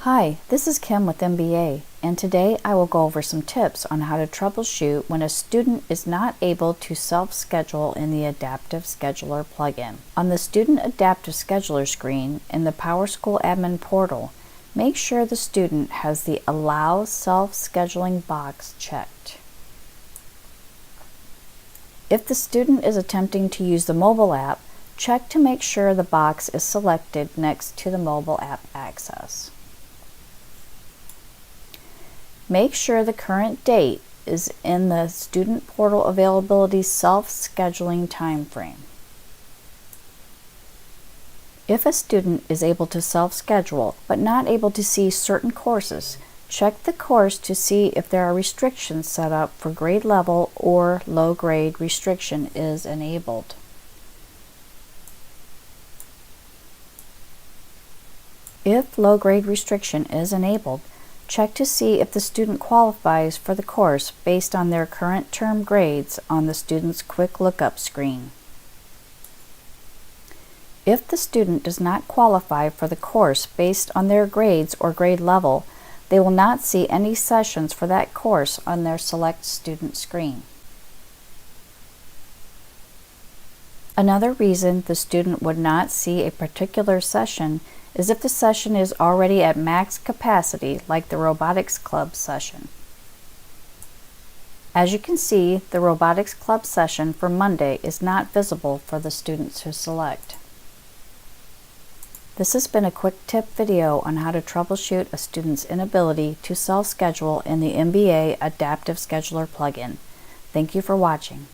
Hi, this is Kim with MBA, and today I will go over some tips on how to troubleshoot when a student is not able to self-schedule in the Adaptive Scheduler plugin. On the Student Adaptive Scheduler screen in the PowerSchool Admin portal, make sure the student has the Allow Self-Scheduling box checked. If the student is attempting to use the mobile app, check to make sure the box is selected next to the mobile app access. Make sure the current date is in the Student Portal Availability Self-Scheduling time frame. If a student is able to self-schedule but not able to see certain courses, check the course to see if there are restrictions set up for grade level or low grade restriction is enabled. If low grade restriction is enabled, check to see if the student qualifies for the course based on their current term grades on the student's quick lookup screen. If the student does not qualify for the course based on their grades or grade level, they will not see any sessions for that course on their Select Student screen. Another reason the student would not see a particular session is if the session is already at max capacity, like the Robotics Club session. As you can see, the Robotics Club session for Monday is not visible for the students to select. This has been a quick tip video on how to troubleshoot a student's inability to self-schedule in the MBA Adaptive Scheduler plugin. Thank you for watching.